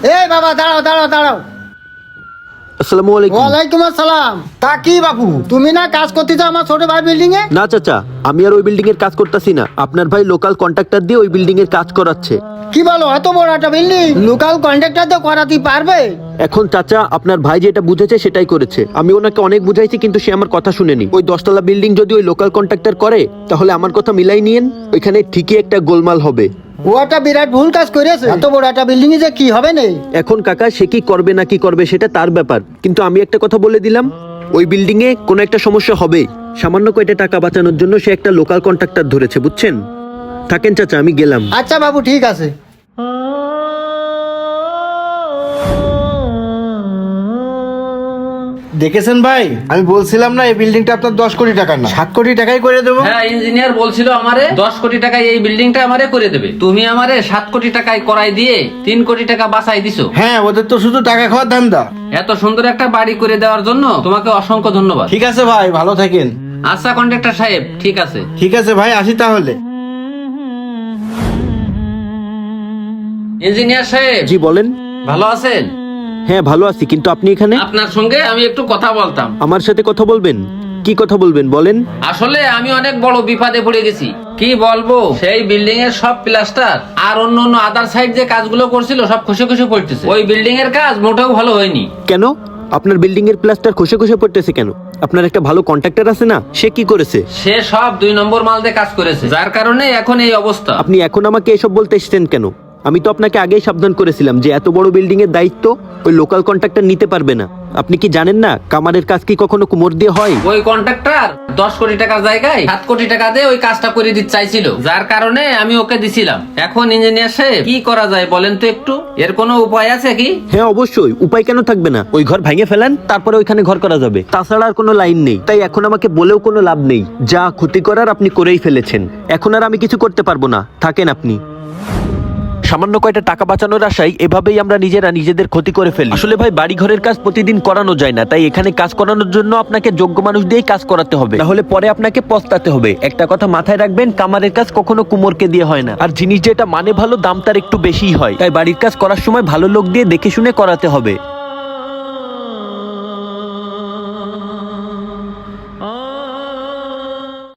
এই বাবা দাঁড়াও দাঁড়াও দাঁড়াও। আসসালামু আলাইকুম। ওয়ালাইকুম আসসালাম। তা কি বাবু, তুমি না কাজ করতেছো আমার ছোট ভাই বিল্ডিং এ? না চাচা, আমি আর ওই বিল্ডিং এর কাজ করতেছি না। আপনার ভাই লোকাল কন্ট্রাক্টর দিয়ে ওই বিল্ডিং এর কাজ করাচ্ছে। কি বলো, এত বড় একটা বিল্ডিং লোকাল কন্ট্রাক্টর তো করাতে পারবে? এখন চাচা আপনার ভাই যেটা বুঝেছে সেটাই করেছে। আমি ওনাকে অনেক বুঝাইছি কিন্তু সে আমার কথা শুনেনি। ওই 10 তলা বিল্ডিং যদি ওই লোকাল কন্ট্রাক্টর করে তাহলে আমার কথা মিলাই নিয়েন, ওইখানে ঠিকই একটা গোলমাল হবে। ও একটা বিরাট ভুল কাজ করেছে। এত বড় একটা বিল্ডিং এ যে কি হবে না। এখন কাকা সে কি করবে না কি করবে সেটা তার ব্যাপার, কিন্তু আমি একটা কথা বলে দিলাম, ওই বিল্ডিং এ কোনো একটা সমস্যা হবে। সামান্য কয়টা টাকা বাঁচানোর জন্য সে একটা লোকাল কন্ট্রাক্টর ধরেছে, বুঝছেন? থাকেন চাচা, আমি গেলাম। আচ্ছা বাবু ঠিক আছে। দেখেছেন ভাই, আমি বলছিলাম না এই বিল্ডিংটা আপনার 10 কোটি টাকার না 7 কোটি টাকাই করে দেবো। হ্যাঁ, ইঞ্জিনিয়ার বলছিল আমারে 10 কোটি টাকায় এই বিল্ডিংটা আমারে করে দেবে। তুমি আমারে 7 কোটি টাকায় করাই দিয়ে 3 কোটি টাকা বাঁচাই দিছো। হ্যাঁ, ওদের তো শুধু টাকা খাওয়ার ধান্দা। এত সুন্দর একটা বাড়ি করে দেওয়ার জন্য তোমাকে অসংখ্য ধন্যবাদ। ঠিক আছে ভাই, ভালো থাকেন। আচ্ছা কন্ট্রাক্টর সাহেব, ঠিক আছে। ঠিক আছে ভাই, আসি তাহলে। ইঞ্জিনিয়ার সাহেব, জি বলেন। ভালো আছেন? হ্যাঁ ভালো আছি, কিন্তু আপনি এখানে? আপনার সঙ্গে আমি একটু কথা বলতাম। আমার সাথে কথা বলবেন? কি কথা বলবেন বলেন। আসলে আমি অনেক বড় বিপদে পড়ে গেছি। কি বলবো, সেই বিল্ডিং এর সব প্লাস্টার আর অন্য অন্য আদার সাইড যে কাজগুলো করছিল সব খসে খসে পড়তেছে। ওই বিল্ডিং এর কাজ মোটেও ভালো হয়নি। কেন? আপনার বিল্ডিং এর প্লাস্টার খসে খসে পড়তেছে কেন? আপনার একটা ভালো কন্ট্রাক্টর আছে না, সে কি করেছে? সে সব 2 নম্বর মাল দিয়ে কাজ করেছে, যার কারণে এখন এই অবস্থা। আপনি এখন আমাকে এসব বলতে এসেছেন কেন? আমি তো আপনাকে আগেই সাবধান করেছিলাম যে এত বড় বিল্ডিং এর দায়িত্ব ওই লোকাল কন্ট্রাক্টর নিতে পারবে না। আপনি কি জানেন না কামারের কাজ কি কখনো কুমোর দিয়ে হয়? ওই কন্ট্রাক্টর 10 কোটি টাকার জায়গায় 7 কোটি টাকা দিয়ে ওই কাজটা করে দিতে চাইছিল, যার কারণে আমি ওকে দিছিলাম। এখন ইঞ্জিনিয়ার সাহেব কি করা যায় বলেন তো একটু? এর কোনো উপায় আছে কি? হ্যাঁ অবশ্যই, উপায় কেন থাকবে না। ওই ঘর ভেঙে ফেলেন, তারপরে ওইখানে ঘর করা যাবে। তাছাড়া আর কোনো লাইন নেই। তাই এখন আমাকে বলেও কোনো লাভ নেই। যা ক্ষতি করার আপনি করেই ফেলেছেন। এখন আর আমি কিছু করতে পারবো না, থাকেন আপনি। সামান্য কয়টা টাকা বাঁচানোর আশায় এভাবেই আমরা নিজেরা নিজেদের ক্ষতি করে ফেলি। আসলে ভাই, বাড়ি ঘরের কাজ প্রতিদিন করানো যায় না, তাই এখানে কাজ করানোর জন্য আপনাকে যোগ্য মানুষ দিয়েই কাজ করাতে হবে, তাহলে পরে আপনাকে পস্তাতে হবে। একটা কথা মাথায় রাখবেন, কামারের কাজ কখনো কুমোরকে দিয়ে হয় না। আর জিনিস যেটা মানে ভালো, দাম তার একটু বেশিই হয়। তাই বাড়ির কাজ করার সময় ভালো লোক দিয়ে দেখে শুনে করাতে হবে।